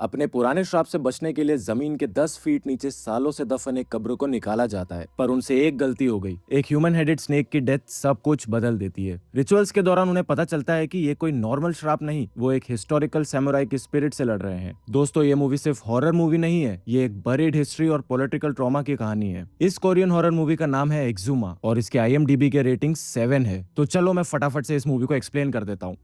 अपने पुराने श्राप से बचने के लिए जमीन के 10 फीट नीचे सालों से दफन एक कब्र को निकाला जाता है, पर उनसे एक गलती हो गई। एक ह्यूमन हेडेड स्नेक की डेथ सब कुछ बदल देती है। रिचुअल्स के दौरान उन्हें पता चलता है कि ये कोई नॉर्मल श्राप नहीं, वो एक हिस्टोरिकल सैमुराई की स्पिरिट से लड़ रहे हैं। दोस्तों, ये मूवी सिर्फ हॉरर मूवी नहीं है, ये एक बरीड हिस्ट्री और पॉलिटिकल ट्रॉमा की कहानी है। इस कोरियन हॉरर मूवी का नाम है एक्जुमा और इसके IMDb के रेटिंग 7 है। तो चलो मैं फटाफट से इस मूवी को एक्सप्लेन कर देता हूँ।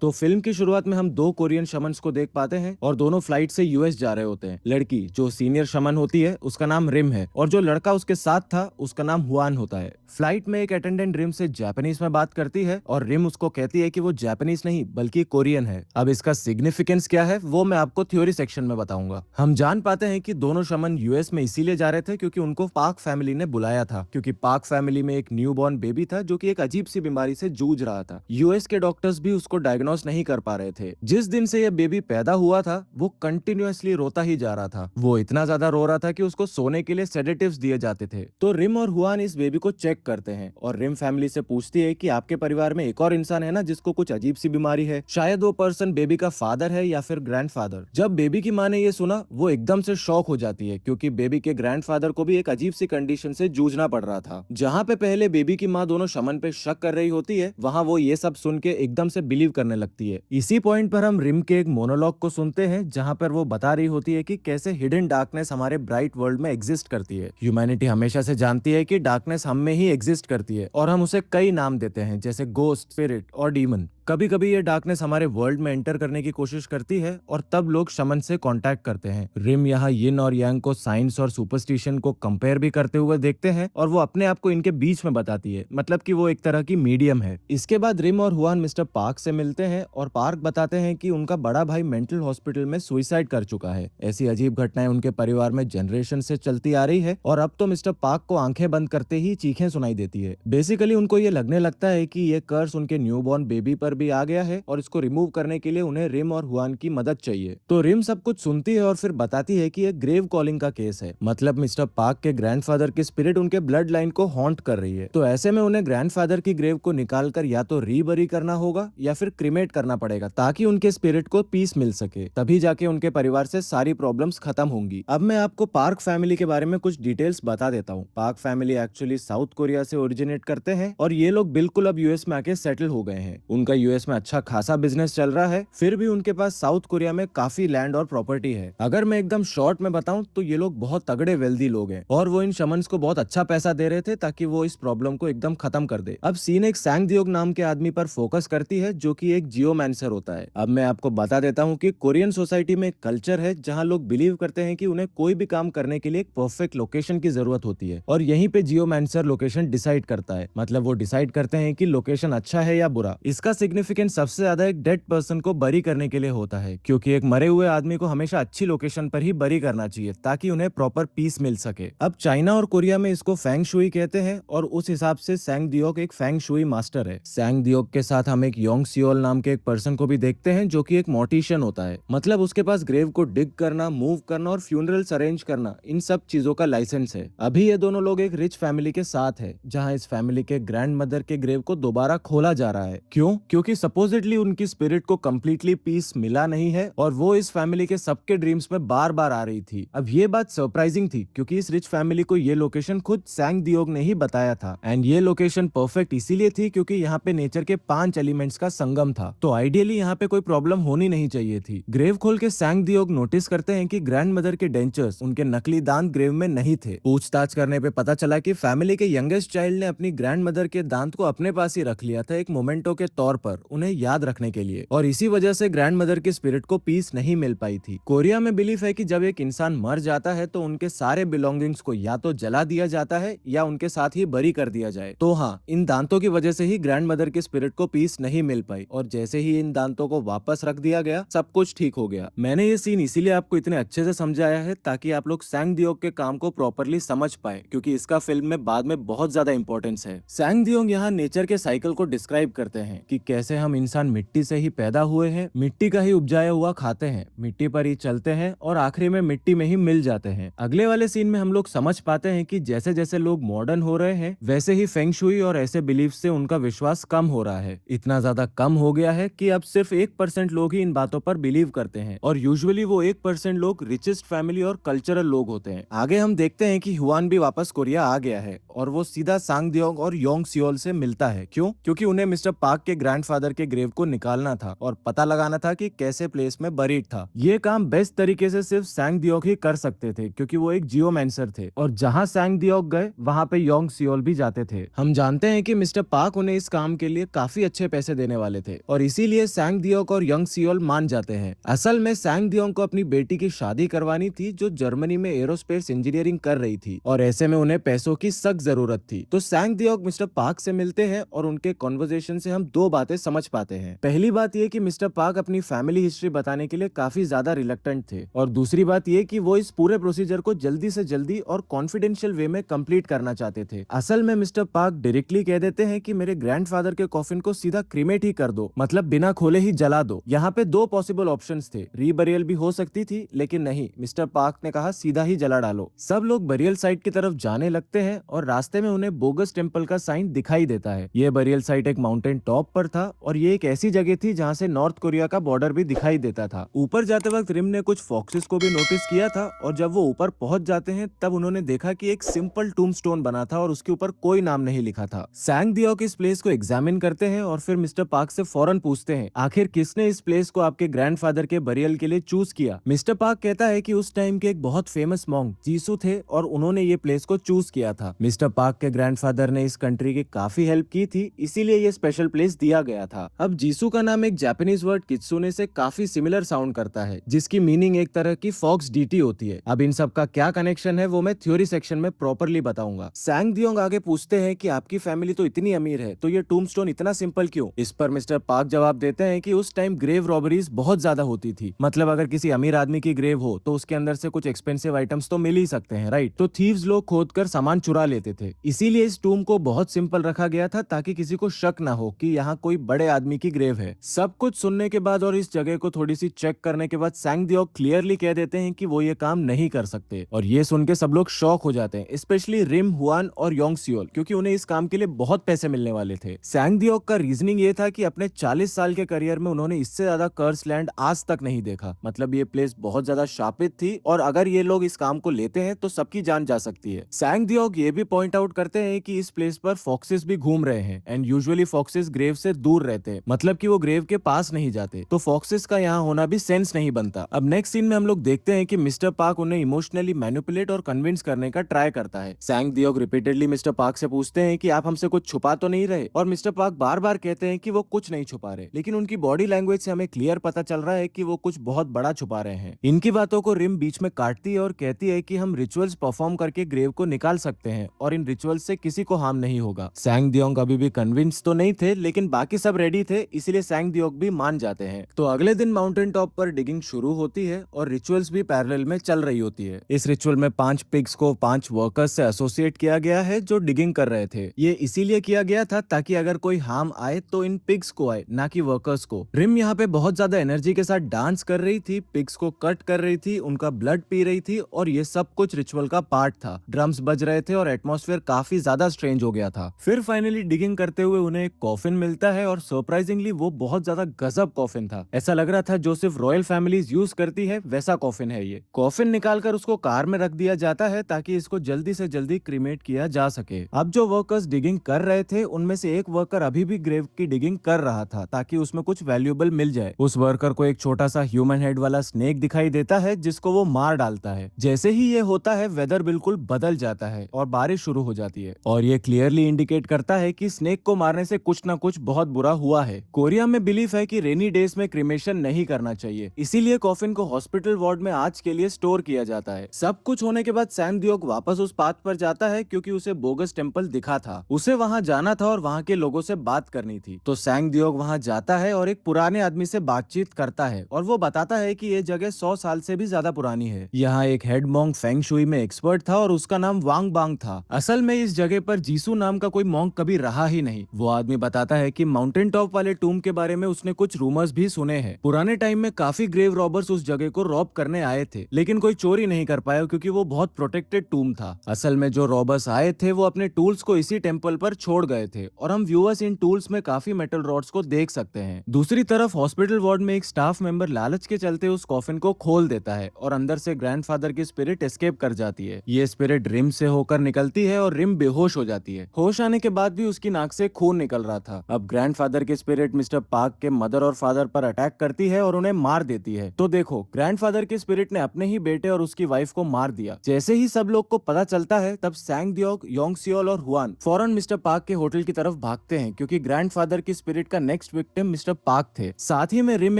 तो फिल्म की शुरुआत में हम दो कोरियन शमन्स को देख पाते हैं और दोनों फ्लाइट से US जा रहे होते हैं। लड़की जो सीनियर शमन होती है उसका नाम रिम है और जो लड़का उसके साथ था उसका नाम हुआन होता है। फ्लाइट में एक अटेंडेंट रिम से जापानीज में बात करती है और रिम उसको कहती है कि वो जापानीज नहीं बल्कि कोरियन है। अब इसका सिग्निफिकेंस क्या है वो मैं आपको थ्योरी सेक्शन में बताऊंगा। हम जान पाते हैं कि दोनों शमन US में इसीलिए जा रहे थे क्योंकि उनको पार्क फैमिली ने बुलाया था, क्योंकि पार्क फैमिली में एक न्यू बॉर्न बेबी था जो कि एक अजीब सी बीमारी से जूझ रहा था। US के डॉक्टर्स भी उसको डायग्नोस नहीं कर पा रहे थे। जिस दिन से यह बेबी पैदा हुआ था वो कंटिन्यूअसली रोता ही जा रहा था। वो इतना ज्यादा रो रहा था कि उसको सोने के लिए सेडेटिव्स दिए जाते थे। तो रिम और हुआन इस बेबी को चेक करते हैं और रिम फैमिली से पूछती है कि आपके परिवार में एक और इंसान है ना जिसको कुछ अजीब सी बीमारी है, शायद वो पर्सन बेबी का फादर है या फिर ग्रैंडफादर। जब बेबी की माँ ने ये सुना वो एकदम से शॉक हो जाती है क्योंकि बेबी के ग्रैंडफादर को भी एक अजीब सी कंडीशन से जूझना पड़ रहा था। जहाँ पे पहले बेबी की माँ दोनों शमन पे शक कर रही होती है, वहाँ वो ये सब सुन के एकदम से बिलीव करने लगती है। इसी पॉइंट पर हम रिम के एक मोनोलॉग को सुनते हैं जहां पर वो बता रही होती है कि कैसे हिडन डार्कनेस हमारे ब्राइट वर्ल्ड में एग्जिस्ट करती है। ह्यूमैनिटी हमेशा से जानती है कि डार्कनेस हम में ही एग्जिस्ट करती है और हम उसे कई नाम देते हैं जैसे गोस्ट, स्पिरिट और डीमन। कभी कभी ये डार्कनेस हमारे वर्ल्ड में एंटर करने की कोशिश करती है और तब लोग शमन से कांटेक्ट करते हैं। रिम यहाँ यिन और यांग को साइंस और सुपरस्टिशन को कंपेयर भी करते हुए देखते हैं और वो अपने आप को इनके बीच में बताती है, मतलब कि वो एक तरह की मीडियम है। इसके बाद रिम और हुआन मिस्टर पार्क से मिलते हैं और पार्क बताते हैं कि उनका बड़ा भाई मेंटल हॉस्पिटल में सुइसाइड कर चुका है। ऐसी अजीब घटनाएं उनके परिवार में जनरेशन से चलती आ रही है और अब तो मिस्टर पार्क को आंखें बंद करते ही चीखें सुनाई देती है। बेसिकली उनको ये लगने लगता है कि ये कर्स उनके न्यूबॉर्न बेबी पर भी आ गया है और इसको रिमूव करने के लिए उन्हें रिम और हुआन की मदद चाहिए। तो रिम सब कुछ सुनती है और फिर बताती है कि ये ग्रेव कॉलिंग का केस है, मतलब मिस्टर पार्क के ग्रैंडफादर की स्पिरिट उनके ब्लड लाइन को हॉन्ट कर रही है। तो ऐसे में उन्हें ग्रैंडफादर की ग्रेव को निकालकर या तो रीबरी करना होगा या फिर क्रिमेट करना पड़ेगा ताकि उनके स्पिरिट को पीस मिल सके, तभी जाके उनके परिवार से सारी प्रॉब्लम्स खत्म होंगी। अब मैं आपको पार्क फैमिली के बारे में कुछ डिटेल्स बता देता हूँ। Park family actually south Korea से ओरिजिनेट करते हैं और ये लोग बिल्कुल अब US में आके सेटल हो गए हैं। उनका US में अच्छा खासा बिजनेस चल रहा है, फिर भी उनके पास साउथ कोरिया में काफी लैंड और प्रॉपर्टी है। अगर मैं एकदम शॉर्ट में बताऊं तो ये लोग बहुत तगड़े वेल्दी लोग हैं और वो इन शमन्स को बहुत अच्छा पैसा दे रहे थे ताकि वो इस प्रॉब्लम को एकदम खत्म कर दे। अब सीन एक सैंग दियोग नाम के आदमी पर फोकस करती है जो कि एक जियोमैंसर होता है। अब मैं आपको बता देता हूँ कि कोरियन सोसाइटी में एक कल्चर है जहाँ लोग बिलीव करते हैं कि उन्हें कोई भी काम करने के लिए एक परफेक्ट लोकेशन की जरूरत होती है और यहीं पे जियोमैंसर लोकेशन डिसाइड करता है, मतलब वो डिसाइड करते हैं कि लोकेशन अच्छा है या बुरा। इसका सिग्निफिकेंस सबसे ज्यादा एक डेड पर्सन को बरी करने के लिए होता है, क्योंकि एक मरे हुए आदमी को हमेशा अच्छी लोकेशन पर ही बरी करना चाहिए ताकि उन्हें प्रॉपर पीस मिल सके। अब चाइना और कोरिया में इसको फेंग शुई कहते हैं और उस हिसाब से सैंग दियोग एक फेंग शुई मास्टर है। सैंग दियोग के साथ हम एक योंग सियोल नाम के एक पर्सन को भी देखते हैं जो कि एक मोटिशियन होता है, मतलब उसके पास ग्रेव को डिग करना, मूव करना और फ्यूनरल्स अरेंज करना, इन सब चीजों का लाइसेंस है। अभी ये दोनों लोग एक रिच फैमिली के साथ है जहाँ इस फैमिली के ग्रैंड मदर के ग्रेव को दोबारा खोला जा रहा है। क्यों? क्योंकि सपोजिटली उनकी स्पिरिट को कंप्लीटली पीस मिला नहीं है और वो इस फैमिली के सबके ड्रीम्स में बार बार आ रही थी। अब ये बात सरप्राइजिंग थी क्योंकि इस रिच फैमिली को ये लोकेशन खुद सैंग दियोग ने ही बताया था एंड ये लोकेशन परफेक्ट इसीलिए थी क्योंकि यहाँ पे नेचर के 5 एलिमेंट्स का संगम था। तो आइडियली यहाँ पे कोई प्रॉब्लम होनी नहीं चाहिए थी। ग्रेव खोल के सैंग दियोग नोटिस करते हैं कि ग्रैंड मदर के डेंचर्स, उनके नकली दांत ग्रेव में नहीं थे। पूछताछ करने पे पता चला कि फैमिली के यंगेस्ट चाइल्ड ने अपनी ग्रैंड मदर के दांत को अपने पास ही रख लिया था एक मोमेंटो के तौर पर, उन्हें याद रखने के लिए, और इसी वजह से ग्रैंड मदर की स्पिरिट को पीस नहीं मिल पाई थी। कोरिया में बिलीफ है कि जब एक इंसान मर जाता है तो उनके सारे बिलोंगिंग्स को या तो जला दिया जाता है या उनके साथ ही बरी कर दिया जाए। तो हाँ, इन दांतों की वजह से ही ग्रैंड मदर की स्पिरिट को पीस नहीं मिल पाई और जैसे ही इन दांतों को वापस रख दिया गया सब कुछ ठीक हो गया। मैंने ये सीन इसीलिए आपको इतने अच्छे से समझाया है ताकि आप लोग सैंग दियोग के काम को प्रॉपरली समझ पाए, क्योंकि इसका फिल्म में बाद में बहुत ज्यादा इंपॉर्टेंस है। सैंग दियोग यहाँ नेचर के साइकिल को डिस्क्राइब करते हैं कि कैसे जैसे हम इंसान मिट्टी से ही पैदा हुए हैं, मिट्टी का ही उपजाया हुआ खाते हैं, मिट्टी पर ही चलते हैं और आखिरी में मिट्टी में ही मिल जाते हैं। अगले वाले सीन में हम लोग समझ पाते हैं कि जैसे जैसे लोग मॉडर्न हो रहे हैं वैसे ही फेंग शुई और ऐसे बिलीफ से उनका विश्वास कम हो रहा है। इतना ज्यादा कम हो गया है कि अब सिर्फ 1% लोग ही इन बातों पर बिलीव करते हैं और यूजुअली वो 1% लोग रिचेस्ट फैमिली और कल्चरल लोग होते हैं। आगे हम देखते हैं कि हुआन भी वापस कोरिया आ गया है और वो सीधा सांगदियोंग और योंग सियोल से मिलता है। क्यों? क्योंकि उन्हें मिस्टर पार्क के ग्रैंडफादर के ग्रेव को निकालना था और पता लगाना था कि कैसे प्लेस में बरीड था। ये काम बेस्ट तरीके से सिर्फ सांगदियोंग ही कर सकते थे क्योंकि वो एक जियोमैंसर थे और जहां सांगदियोंग गए वहां पे योंग सियोल भी जाते थे। हम जानते हैं कि मिस्टर पार्क उन्हें इस काम के लिए काफी अच्छे पैसे देने वाले थे और इसीलिए सांगदियोंग और योंग सियोल मान जाते हैं। असल में सांगदियोंग को अपनी बेटी की शादी करवानी थी जो जर्मनी में एरोस्पेस इंजीनियरिंग कर रही थी और ऐसे में उन्हें पैसों की सख्त जरूरत थी। तो सांगदियोंग मिस्टर पार्क से मिलते हैं और उनके कॉन्वर्सेशन से हम दो बातें समझ पाते हैं। पहली बात ये कि मिस्टर पार्क अपनी फैमिली हिस्ट्री बताने के लिए काफी ज्यादा रिलक्टेंट थे और दूसरी बात ये कि वो इस पूरे प्रोसीजर को जल्दी से जल्दी और कॉन्फिडेंशियल वे में कंप्लीट करना चाहते थे। असल में मिस्टर पार्क डायरेक्टली कह देते हैं कि मेरे ग्रैंडफादर के कॉफिन को सीधा क्रीमेट ही कर दो, मतलब बिना खोले ही जला दो। यहाँ पे दो पॉसिबल ऑप्शंस थे, रीबरियल भी हो सकती थी लेकिन नहीं, मिस्टर पार्क ने कहा सीधा ही जला डालो। सब लोग बरियल साइट की तरफ जाने लगते हैं और रास्ते में उन्हें बोगस टेम्पल का साइन दिखाई देता है। ये बरियल साइट एक माउंटेन टॉप पर था और ये एक ऐसी जगह थी जहाँ से नॉर्थ कोरिया का बॉर्डर भी दिखाई देता था। ऊपर जाते वक्त रिम ने कुछ फॉक्सेस को भी नोटिस किया था और जब वो ऊपर पहुंच जाते हैं तब उन्होंने देखा कि एक सिंपल टूम्बस्टोन बना था और उसके ऊपर कोई नाम नहीं लिखा था। सांगदियोंग इस प्लेस को एग्जामिन करते हैं और फिर मिस्टर पार्क से फौरन पूछते हैं आखिर किसने इस प्लेस को आपके ग्रैंडफादर के बरियल के लिए चूज किया। मिस्टर पार्क कहता है कि उस टाइम के एक बहुत फेमस मॉन्क जीसू थे और उन्होंने ये प्लेस को चूज किया था। मिस्टर पार्क के ग्रैंडफादर ने इस कंट्री की काफी हेल्प की थी इसीलिए ये स्पेशल प्लेस दिया गया था। अब जीसू का नाम एक जापानीज वर्ड कित्सुने से काफी सिमिलर साउंड करता है जिसकी मीनिंग एक तरह की फॉक्स डीटी होती है। अब इन सब का क्या कनेक्शन है वो मैं थ्योरी सेक्शन में प्रॉपरली बताऊंगा। सांगदियोंग आगे पूछते हैं कि आपकी फैमिली तो इतनी अमीर है तो ये टूम्बस्टोन इतना सिंपल क्यों। इस पर मिस्टर पार्क जवाब देते हैं कि उस टाइम ग्रेव रॉबरीज बहुत ज्यादा होती थी, मतलब अगर किसी अमीर आदमी की ग्रेव हो तो उसके अंदर से कुछ एक्सपेंसिव आइटम्स तो मिल ही सकते हैं, राइट। तो थीव्स लोग खोद कर सामान चुरा लेते थे, इसीलिए इस टूम को बहुत सिंपल रखा गया था ताकि किसी को शक ना हो कि यहाँ कोई बड़े आदमी की ग्रेव है। सब कुछ सुनने के बाद और इस जगह को थोड़ी सी चेक करने के बाद सांगदियोंग क्लियरली कह देते हैं कि वो ये काम नहीं कर सकते और ये सुन के सब लोग शॉक हो जाते हैं, स्पेशली रिम, हुआन और योंग सियोल, क्योंकि उन्हें इस काम के लिए बहुत पैसे मिलने वाले थे। सांगदियोंग का रीजनिंग ये था कि अपने 40 साल के करियर में उन्होंने इससे ज्यादा कर्स लैंड आज तक नहीं देखा, मतलब ये प्लेस बहुत ज्यादा शापित थी और अगर ये लोग इस काम को लेते हैं तो सबकी जान जा सकती है। सांगदियोंग ये भी पॉइंट आउट करते हैं कि इस प्लेस पर फॉक्सेस भी घूम रहे हैं एंड यूजुअली फॉक्सेस ग्रेव से दूर रहते हैं, मतलब कि वो ग्रेव के पास नहीं जाते, तो फॉक्सेस का यहाँ होना भी सेंस नहीं बनता। अब नेक्स्ट सीन में हम लोग देखते हैं कि मिस्टर पार्क उन्हें इमोशनली मैनिपुलेट और कन्विंस करने का ट्राई करता है। सांगदियोंग रिपीटेडली मिस्टर पार्क से पूछते हैं कि आप हमसे कुछ छुपा तो नहीं रहे और मिस्टर पार्क बार बार कहते हैं कि वो कुछ नहीं छुपा रहे, लेकिन उनकी बॉडी लैंग्वेज से हमें क्लियर पता चल रहा है कि वो कुछ बहुत बड़ा छुपा रहे हैं। इनकी बातों को रिम बीच में काटती है और कहती है कि हम रिचुअल्स परफॉर्म करके ग्रेव को निकाल सकते हैं और इन रिचुअल्स से किसी को हार्म नहीं होगा। सांगदियोंग अभी भी कन्विंस तो नहीं थे लेकिन बाकी सब रेडी थे, इसीलिए सांगदियोंग भी मान जाते हैं। तो अगले दिन माउंटेन टॉप पर डिगिंग शुरू होती है और रिचुअल्स भी पैरेलल में चल रही होती है। इस रिचुअल में 5 पिग्स को 5 वर्कर्स से एसोसिएट किया गया है जो डिगिंग कर रहे थे। ये इसीलिए किया गया था ताकि अगर कोई हार्म आए तो इन पिग्स को आए, ना कि वर्कर्स को। रिम यहाँ पे बहुत ज्यादा एनर्जी के साथ डांस कर रही थी, पिग्स को कट कर रही थी, उनका ब्लड पी रही थी और ये सब कुछ रिचुअल का पार्ट था। ड्रम्स बज रहे थे और एटमॉस्फेयर काफी ज्यादा स्ट्रेंज हो गया था। फिर फाइनली डिगिंग करते हुए उन्हें एक कॉफिन मिलता है और सरप्राइजिंगली वो बहुत ज्यादा गजब कॉफिन था। ऐसा लग रहा था जो सिर्फ रॉयल फैमिलीज यूज करती है वैसा कॉफिन है ये। कॉफिन निकालकर उसको कार में रख दिया जाता है ताकि इसको जल्दी से जल्दी क्रीमेट किया जा सके। अब जो वर्कर्स डिगिंग कर रहे थे उनमें से एक वर्कर अभी भी ग्रेव की डिगिंग कर रहा था ताकि उसमें कुछ वैल्यूएबल मिल जाए। उस वर्कर को एक छोटा सा ह्यूमन हेड वाला स्नेक दिखाई देता है जिसको वो मार डालता है। जैसे ही ये होता है वेदर बिल्कुल बदल जाता है और बारिश शुरू हो जाती है और ये क्लियरली इंडिकेट करता है कि स्नेक को मारने से कुछ ना कुछ बहुत बुरा हुआ है। कोरिया में बिलीफ है कि रेनी डेज में क्रिमेशन नहीं करना चाहिए, इसीलिए कॉफिन को हॉस्पिटल वार्ड में आज के लिए स्टोर किया जाता है। सब कुछ होने के बाद सांगदियोंग वापस उस पाथ पर जाता है क्योंकि उसे बोगस टेम्पल दिखा था। उसे वहाँ जाना था और वहाँ के लोगों से बात करनी थी। तो सांगदियोंग वहाँ जाता है और एक पुराने आदमी से बातचीत करता है और वो बताता है कि ये जगह 100 साल से भी ज्यादा पुरानी है। यहाँ एक हेड मॉन्क फेंग शुई में एक्सपर्ट था और उसका नाम वांग बांग था। असल में इस जगह पर जीसू नाम का कोई मॉन्क कभी रहा ही नहीं। वो आदमी बताता है कि माउंटेन टॉप वाले टूम के बारे में उसने कुछ रूमर्स भी सुने हैं। पुराने टाइम में काफी ग्रेव रॉबर्स उस जगह को रॉब करने आए थे, लेकिन कोई चोरी नहीं कर पाया क्योंकि वो बहुत प्रोटेक्टेड टूम था। असल में जो रॉबर्स आए थे वो अपने टूल्स को इसी टेम्पल पर छोड़ गए थे और हम व्यूअर्स इन टूल्स में काफी मेटल रॉड्स को देख सकते हैं। दूसरी तरफ हॉस्पिटल वार्ड में एक स्टाफ मेंबर लालच के चलते उस कॉफिन को खोल देता है और अंदर से ग्रैंडफादर की स्पिरिट एस्केप कर जाती है। ये स्पिरिट रिम से होकर निकलती है और रिम बेहोश हो जाती है। होश आने के बाद भी उसकी नाक से खून निकल रहा था। अब ग्रैंडफादर की स्पिरिट मिस्टर पार्क के मदर और फादर पर अटैक करती है और उन्हें मार देती है। तो देखो, ग्रैंडफादर की स्पिरिट ने अपने ही बेटे और उसकी वाइफ को मार दिया। जैसे ही सब लोग को पता चलता है तब सैंग दियोग, योंगसियोल और हुआन फौरन मिस्टर पार्क के होटल की तरफ भागते हैं क्योंकि ग्रैंडफादर की स्पिरिट का नेक्स्ट विक्टिम मिस्टर पार्क थे। साथ ही में रिम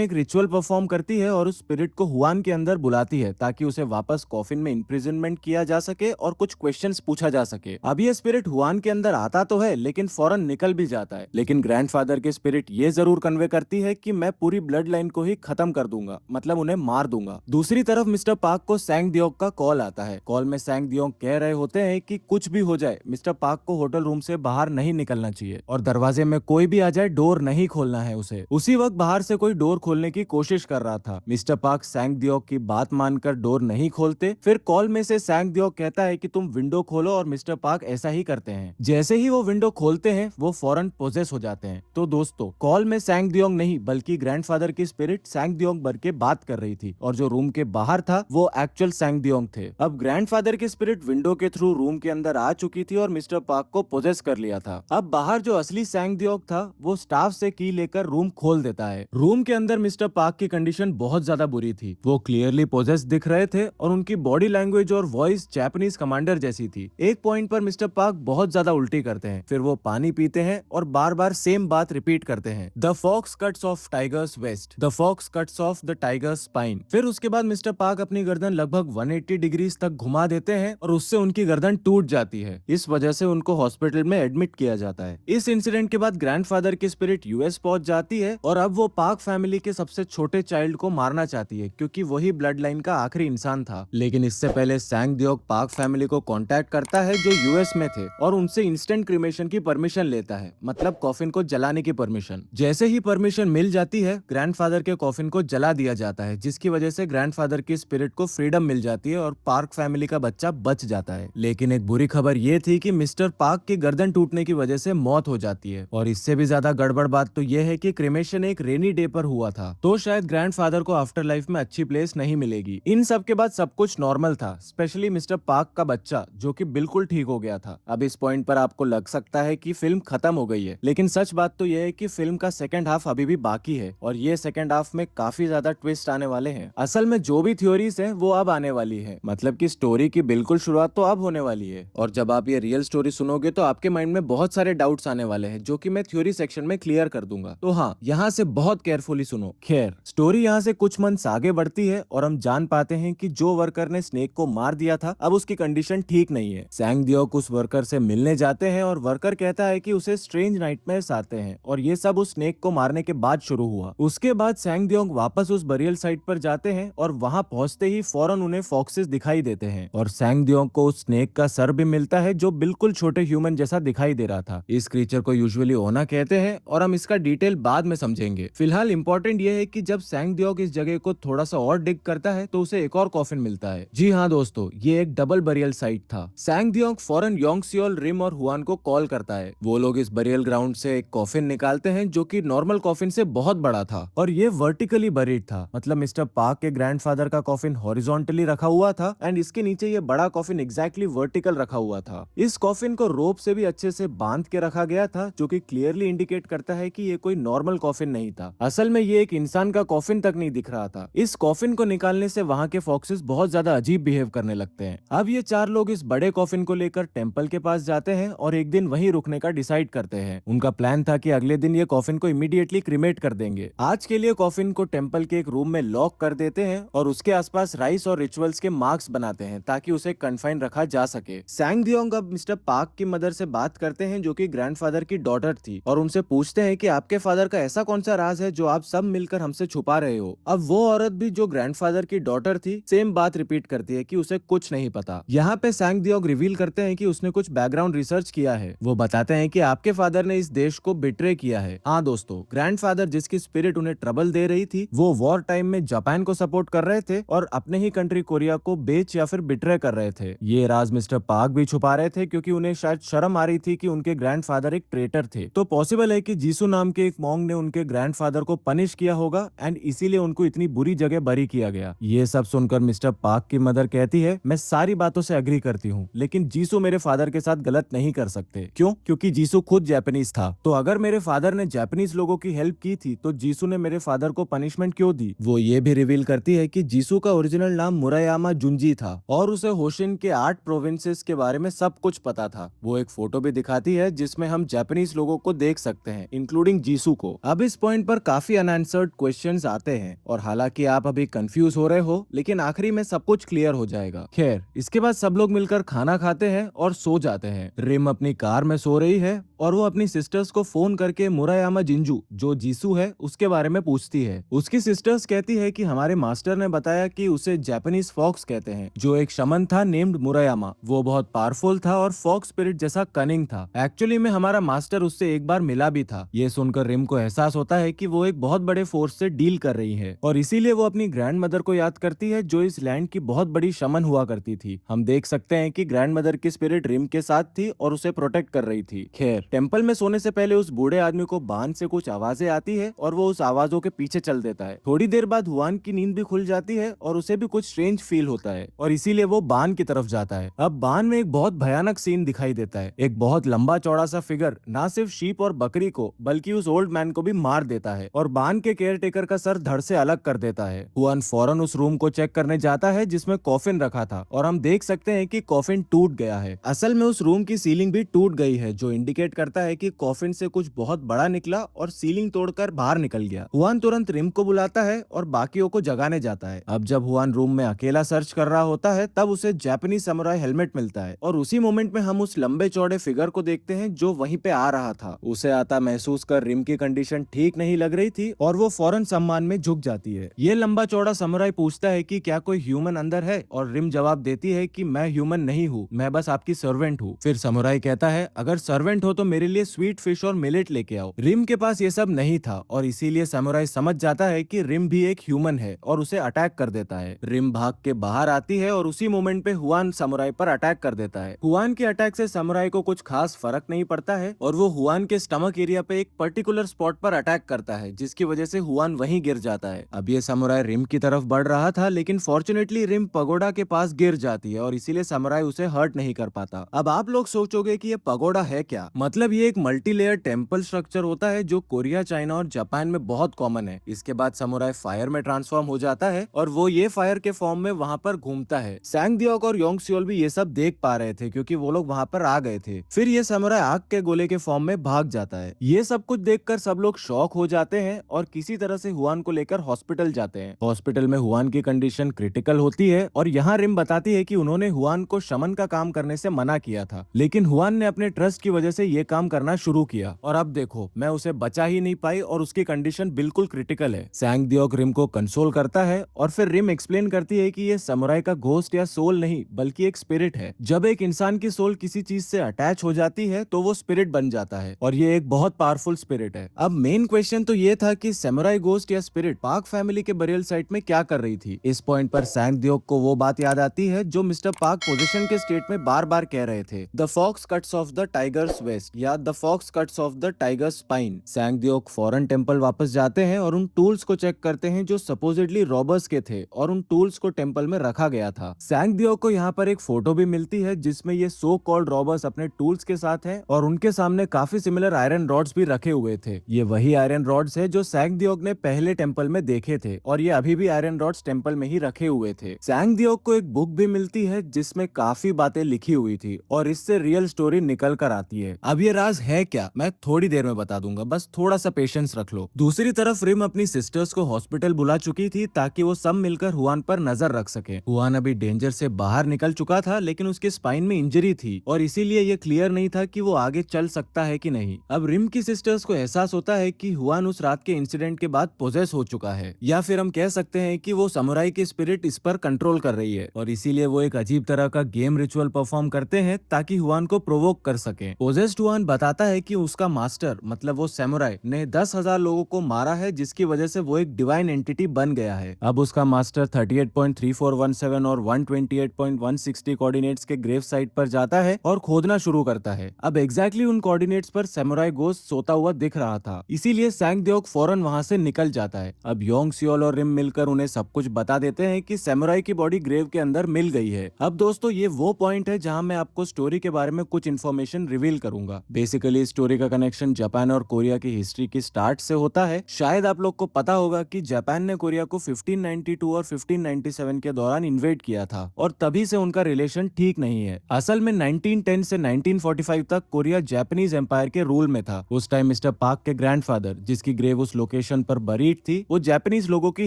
एक रिचुअल परफॉर्म करती है और उस स्पिरिट को हुआन के अंदर बुलाती है ताकि उसे वापस कॉफिन में इम्प्रिजनमेंट किया जा सके और कुछ क्वेश्चंस पूछा जा सके। अब ये स्पिरिट हुआन के अंदर आता तो है लेकिन फौरन निकल भी जाता है। लेकिन ग्रैंडफादर की स्पिरिट ये जरूर कन्वे करती है कि मैं पूरी ब्लड लाइन को ही खत्म कर दूंगा, मतलब उन्हें मार दूंगा। दूसरी तरफ मिस्टर पार्क को सैंग दियोग का कॉल आता है। कॉल में सैंग दियोग कह रहे होते हैं कि कुछ भी हो जाए मिस्टर पार्क को होटल रूम से बाहर नहीं निकलना चाहिए और दरवाजे में कोई भी आ जाए डोर नहीं खोलना है उसे। उसी वक्त बाहर से कोई डोर खोलने की कोशिश कर रहा था। मिस्टर पार्क सैंग दियोग की बात मानकर डोर नहीं खोलते। फिर कॉल में से सैंग दियोग कहता है कि तुम विंडो खोलो और मिस्टर पार्क ऐसा ही करते हैं। जैसे ही वो विंडो खोलते हैं वो फौरन पोजेस हो जाते हैं। तो दोस्तों, कॉल में सैंग दियोग नहीं बल्कि ग्रैंडफादर की स्पिरिट सैंग दियोग बन के बात कर रही थी और जो रूम के बाहर था वो एक्चुअल सैंग दियोग थे। अब ग्रैंडफादर की स्पिरिट विंडो के थ्रू रूम के अंदर आ चुकी थी और मिस्टर पार्क को पोजेस कर लिया था। अब बाहर जो असली सैंग दियोग था वो स्टाफ से की लेकर रूम खोल देता है। रूम के अंदर मिस्टर पार्क की कंडीशन बहुत ज्यादा बुरी थी। वो क्लियरली पोजेस दिख रहे थे और उनकी बॉडी लैंग्वेज और वॉइस जापानीज कमांडर जैसी थी। एक पॉइंट पर मिस्टर पार्क बहुत ज्यादा उल्टी करते हैं, फिर वो पानी पीते हैं और बार बार सेम बात रिपीट करते हैं, the fox cuts off tiger's waist, the fox cuts off the tiger's spine. फिर उसके बाद मिस्टर पार्क अपनी गर्दन लगभग 180 डिग्रीज तक घुमा देते हैं और उससे उनकी गर्दन टूट जाती है। इस वजह से उनको हॉस्पिटल में एडमिट किया जाता है। इस इंसिडेंट के बाद ग्रैंडफादर की स्पिरिट यूएस पहुंच जाती है और अब वो पार्क फैमिली के सबसे छोटे चाइल्ड को मारना चाहती है क्योंकि वही ब्लड लाइन का आखिरी इंसान था। लेकिन इससे पहले सैंग दियोग पार्क फैमिली को कांटेक्ट करता है जो यूएस में थे और उनसे इंस्टेंट क्रीमेशन की परमिशन लेता है, मतलब कॉफिन को जलाने की परमिशन। जैसे ही परमिशन मिल जाती है ग्रैंडफादर के कॉफिन को जला दिया जाता है, जिसकी वजह से ग्रैंडफादर की स्पिरिट को फ्रीडम मिल जाती है और पार्क फैमिली का बच्चा बच जाता है। लेकिन एक बुरी खबर ये थी कि मिस्टर पार्क की गर्दन टूटने की वजह से मौत हो जाती है और इससे भी ज्यादा गड़बड़ बात तो यह है कि क्रीमेशन एक रेनी डे पर हुआ था, तो शायद ग्रैंडफादर को आफ्टर लाइफ में अच्छी प्लेस नहीं मिलेगी। इन सब के बाद सब कुछ नॉर्मल था, स्पेशली मिस्टर पार्क का बच्चा जो कि बिल्कुल ठीक हो गया था। अब इस पॉइंट पर आपको लग सकता है कि फिल्म खत्म हो गई है, लेकिन सच बात तो यह है कि फिल्म का सेकंड हाफ अभी भी बाकी है और ये सेकंड हाफ में काफी ज्यादा ट्विस्ट आने वाले हैं। असल में जो भी थ्योरीज हैं वो अब आने वाली है, मतलब कि स्टोरी की बिल्कुल शुरुआत तो अब होने वाली है और जब आप ये रियल स्टोरी सुनोगे तो आपके माइंड में बहुत सारे डाउट्स आने वाले हैं जो कि मैं थ्योरी सेक्शन में क्लियर कर दूंगा। तो हाँ, यहाँ से बहुत केयरफुली सुनो। खैर, स्टोरी यहाँ से कुछ मंथ्स आगे बढ़ती है और हम जान पाते हैं कि जो वर्कर ने स्नेक को मार दिया था अब उसकी कंडीशन ठीक नहीं है। सैंग दियोग उस वर्कर से मिलने जाते हैं और वर्कर कहता है कि उसे स्ट्रेंज नाइटमेयर्स आते हैं और ये सब उस स्नेक को मारने के बाद शुरू हुआ। उसके बाद सैंग दियोग वापस उस बरियल साइट पर जाते हैं और वहां पहुंचते ही फौरन उन्हें फॉक्सेस दिखाई देते हैं और सैंग दियोग को उस स्नेक का सर भी मिलता है जो बिल्कुल छोटे ह्यूमन जैसा दिखाई दे रहा था। इस क्रीचर को यूजुअली ओना कहते हैं और हम इसका डिटेल बाद में समझेंगे। फिलहाल इंपॉर्टेंट ये है कि जब सैंग दियोग इस जगह को थोड़ा सा और डिग करता है तो उसे एक और कॉफिन मिलता है। जी हाँ दोस्तों, ये एक डबल बरियल साइट था। सैंग दियोग फौरन योंगसियोल, रिम और हुआन को कॉल करता है। वो लोग इस बरियल ग्राउंड से एक कॉफिन निकालते हैं जो कि नॉर्मल कॉफिन से बहुत बड़ा था और ये वर्टिकली बरीड था, मतलब मिस्टर पार्क के ग्रैंडफादर का कॉफिन हॉरिजॉन्टली रखा हुआ था एंड इसके नीचे ये बड़ा कॉफिन एग्जैक्टली वर्टिकल रखा हुआ था। इस कॉफिन को रोप से भी अच्छे से बांध के रखा गया था जो कि क्लियरली इंडिकेट करता है कि ये कोई नॉर्मल कॉफिन नहीं था। असल में ये एक इंसान का कॉफिन तक नहीं दिख रहा था। इस कॉफिन को निकालने से वहाँ के फॉक्सेस बहुत ज्यादा अजीब बिहेव करने लगते हैं। अब ये चार लोग इस बड़े कॉफिन को लेकर टेंपल के पास जाते हैं और एक दिन वहीं रुकने का डिसाइड करते हैं। उनका प्लान था कि अगले दिन ये कॉफिन को इमीडिएटली क्रीमेट कर देंगे। आज के लिए कॉफिन को टेंपल के एक रूम में लॉक कर देते हैं और उसके आसपास राइस और रिचुअल्स के मार्क्स बनाते हैं ताकि उसे कन्फाइन रखा जा सके। सैंग दियोग अब मिस्टर पार्क की मदर से बात करते हैं जो कि ग्रैंडफादर की डॉटर थी और उनसे पूछते हैं कि आपके फादर का ऐसा कौन सा राज है जो आप सब मिलकर हमसे छुपा रहे हो। अब वो औरत भी जो ग्रैंडफादर की डॉटर थी सेम बात रिपीट करती है कि उसे कुछ नहीं पता। यहाँ पे सैंग दियोग रिवील करते हैं कि उसने कुछ बैकग्राउंड रिसर्च किया है। वो बताते हैं कि आपके फादर ने इस देश को बिट्रे किया है। हाँ दोस्तों, ग्रैंडफादर जिसकी स्पिरिट उन्हें ट्रबल दे रही थी वो वॉर टाइम में जापान को सपोर्ट कर रहे थे और अपने ही कंट्री कोरिया को बेच या फिर बिट्रे कर रहे थे। ये राज मिस्टर पार्क भी छुपा रहे थे क्योंकि उन्हें शायद शर्म आ रही थी कि उनके ग्रैंडफादर एक ट्रेटर थे। तो पॉसिबल है कि जीसू नाम के एक मॉन्ग ने उनके ग्रैंडफादर को पनिश किया होगा एंड इसीलिए उनको इतनी बुरी जगह बरी किया गया। ये सब सुनकर मिस्टर पार्क की मदर कहती है, मैं सारी बातों से अग्री करती हूँ, लेकिन जीसू मेरे फादर के साथ गलत नहीं कर सकते। क्यों? क्योंकि जीसू खुद जापानीज था। तो अगर मेरे फादर ने जापानीज लोगों की हेल्प की थी तो जीसू ने मेरे फादर को पनिशमेंट क्यों दी? वो ये भी रिवील करती है कि जीसू का ओरिजिनल नाम मुरायामा जुंजी था और उसे होशिन के 8 प्रोविंसेस के बारे में सब कुछ पता था। वो एक फोटो भी दिखाती है जिसमें हम जापानीज लोगों को देख सकते हैं, इंक्लूडिंग जीसू को। अब इस पॉइंट पर काफी अनआंसर्ड क्वेश्चंस आते हैं और हालांकि आप अभी कंफ्यूज हो रहे हो, लेकिन आखिरी में सब कुछ क्लियर हो जाएगा। खैर, इसके बाद सब लोग मिलकर खाना खाते हैं और सो जाते हैं। रिम अपनी कार में सो रही है और वो अपनी सिस्टर्स को फोन करके मुरायामा जिंजू जो जीसू है उसके बारे में पूछती है। उसकी सिस्टर्स कहती है कि हमारे मास्टर ने बताया कि उसे जापानीज फॉक्स कहते हैं, जो एक शमन था नेम्ड मुरायामा। वो बहुत पावरफुल था और फॉक्स स्पिरिट जैसा कनिंग था। एक्चुअली में हमारा मास्टर उससे एक बार मिला भी था। ये सुनकर रिम को एहसास होता है कि वो एक बहुत बड़े फोर्स से डील कर रही है और इसीलिए वो अपनी ग्रैंड मदर को याद करती है जो इस लैंड की बहुत बड़ी शमन हुआ करती थी। हम देख सकते हैं कि ग्रैंड मदर की स्पिरिट रिम के साथ थी और उसे प्रोटेक्ट कर रही थी। खैर, टेंपल में सोने से पहले उस बूढ़े आदमी को बांध से कुछ आवाजें आती है और वो उस आवाजों के पीछे चल देता है। थोड़ी देर बाद हुआन की नींद भी खुल जाती है और उसे भी कुछ स्ट्रेंज फील होता है और इसीलिए वो बांध की तरफ जाता है। अब बांध में एक बहुत भयानक सीन दिखाई देता है। एक बहुत लंबा चौड़ा सा फिगर ना सिर्फ शीप और बकरी को बल्कि उस ओल्ड मैन को भी मार देता है और बांध के केयरटेकर का सर धड़ से अलग कर देता है। हुआन फौरन उस रूम को चेक करने जाता है जिसमें कॉफिन रखा था और हम देख सकते हैं कि कॉफिन टूट गया है। असल में उस रूम की सीलिंग भी टूट गई है जो इंडिकेट करता है कि कॉफिन से कुछ बहुत बड़ा निकला और सीलिंग तोड़कर बाहर निकल गया। हुआन तुरंत रिम को बुलाता है और बाकियों को जगाने जाता है। अब जब हुआन रूम में अकेला सर्च कर रहा होता है तब उसे जापानीज समुराई हेलमेट मिलता है और उसी मोमेंट में हम उस लंबे चौड़े फिगर को देखते हैं जो वहीं पे आ रहा था। उसे आता महसूस कर रिम की कंडीशन ठीक नहीं लग रही थी और वो फौरन सम्मान में झुक जाती है। ये लंबा चौड़ा समुराई पूछता है कि क्या कोई ह्यूमन अंदर है और रिम जवाब देती है कि मैं ह्यूमन नहीं हूँ, मैं बस आपकी सर्वेंट हूँ। फिर समुराई कहता है अगर सर्वेंट हो तो मेरे लिए स्वीट फिश और मिलेट लेके आओ। रिम के पास ये सब नहीं था और इसीलिए समुराई समझ जाता है कि रिम भी एक ह्यूमन है और उसे अटैक कर देता है। रिम भाग के बाहर आती है और उसी मोमेंट पे हुआन समुराई पर अटैक कर देता है। हुआन के अटैक से समुराई को कुछ खास फर्क नहीं पड़ता है और वो हुआन के स्टमक एरिया पे एक पर्टिकुलर स्पॉट पर अटैक करता है जिसकी वजह से हुआन वहीं गिर जाता है। अब ये समुराई रिम की तरफ बढ़ रहा था लेकिन फॉर्चुनेटली रिम पगोडा के पास गिर जाती है और इसीलिए समुराई उसे हर्ट नहीं कर पाता। अब आप लोग सोचोगे कि ये पगोडा है क्या? मतलब ये एक मल्टी लेयर टेम्पल स्ट्रक्चर होता है जो कोरिया, चाइना और जापान में बहुत कॉमन है। इसके बाद समुराई फायर में ट्रांसफॉर्म हो जाता है और वो ये फायर के फॉर्म में वहाँ पर घूमता है। सैंगडियोक और योंगसियोल भी ये सब देख पा रहे थे क्योंकि वो लोग वहाँ पर आ गए थे। फिर ये समुराई आग के गोले के फॉर्म में भाग जाता है। ये सब कुछ देखकर सब लोग शॉक हो जाते हैं और किसी तरह से हुआन को लेकर हॉस्पिटल जाते हैं। हॉस्पिटल में हुआन की कंडीशन क्रिटिकल होती है और यहाँ रिम बताती है कि उन्होंने हुआन को शमन का काम करने से मना किया था लेकिन हुआन ने अपने ट्रस्ट की वजह से ये काम करना शुरू किया और अब देखो मैं उसे बचा ही नहीं पाई और उसकी कंडीशन बिल्कुल क्रिटिकल है। सैंगडियोक रिम को कंसोल करता है और फिर रिम एक्सप्लेन करती है कि ये समुराई का घोस्ट या सोल नहीं बल्कि एक स्पिरिट है। जब एक इंसान की सोल किसी चीज से अटैच हो जाती है तो वो स्पिरिट बन जाता है और ये एक बहुत पावरफुल स्पिरिट है। अब मेन क्वेश्चन तो ये था कि समुराई घोस्ट या स्पिरिट पार्क फैमिली के बरियल साइट में क्या कर रही थी। इस पॉइंट पर सैंगडियोक को वो बात याद आती है जो मिस्टर पार्क पोजीशन के स्टेट में बार बार कह रहे थे, the fox cuts off the tiger's waist या the fox cuts off the tiger's spine. सैंगडियोक फौरन टेंपल वापस जाते हैं और उन टूल्स को चेक करते हैं जो सपोजिटली रॉबर्स के थे और उन टूल्स को टेंपल में रखा गया था। सैंगडियोक को यहाँ पर एक फोटो भी मिलती है जिसमें ये सो कॉल्ड रॉबर्स अपने टूल्स के साथ हैं और उनके सामने काफी सिमिलर आयरन रॉड्स भी रखे हुए थे। ये वही आयरन रॉड्स है जो सैंगडियोक ने पहले टेंपल में देखे थे और ये अभी भी आयरन रॉड्स टेंपल में ही रखे हुए थे। सैंगडियोक को एक बुक भी मिलती है जिसमें काफी बातें लिखी हुई थी और इससे रियल स्टोरी निकल कर आती है। अब ये राज है क्या मैं थोड़ी देर में बता दूंगा, बस थोड़ा सा पेशेंस रख लो। दूसरी तरफ रिम अपनी सिस्टर्स को हॉस्पिटल बुला चुकी थी ताकि वो सब मिलकर हुआन पर नजर रख सके। हुआन अभी डेंजर से बाहर निकल चुका था लेकिन उसके स्पाइन में इंजरी थी और इसीलिए ये क्लियर नहीं था कि वो आगे चल सकता है कि नहीं। अब रिम की सिस्टर्स को एहसास होता है कि हुआन उस रात के इंसिडेंट के बाद पोजेस हो चुका है या फिर हम कह सकते हैं कि वो समुराई की स्पिरिट इस पर कंट्रोल कर रही है और इसीलिए वो एक अजीब तरह का गेम रिचुअल परफॉर्म करते हैं ताकि हुआन को प्रोवोक कर सके। पोजेस्ड हुआन हुआन बताता है कि उसका मास्टर मतलब वो सैमुराई ने 10,000 लोगों को मारा है, जिसकी वजह से वो एक डिवाइन एंटिटी बन गया है। अब उसका मास्टर 38.3417 और 128.160 कोऑर्डिनेट्स के ग्रेव साइट पर जाता है और खोदना शुरू करता है। अब एग्जैक्टली उन कोऑर्डिनेट्स पर सैमुराई गोस्ट सोता हुआ दिख रहा था, इसीलिए सैंगद्योक फौरन वहां से निकल जाता है। अब योंग सियोल और रिम मिलकर उन्हें सब कुछ बता देते हैं कि सैमुराई की बॉडी ग्रेव के अंदर मिल गई है। अब दोस्तों ये वो पॉइंट है जहां मैं आपको स्टोरी के बारे में कुछ इन्फॉर्मेशन रिवील करूंगा। बेसिकली स्टोरी का कनेक्शन जापान और कोरिया की हिस्ट्री की स्टार्ट से होता है। शायद आप लोग को पता होगा कि जापान ने कोरिया को 1592 और 1597 के दौरान इन्वेड किया था और तभी से उनका रिलेशन ठीक नहीं है। असल में 1910 से 1945 तक कोरिया जापानीज एम्पायर के रूल में था। उस टाइम मिस्टर पार्क के ग्रैंडफादर, जिसकी ग्रेव उस लोकेशन पर बरीड थी, वो जापानीज लोगों की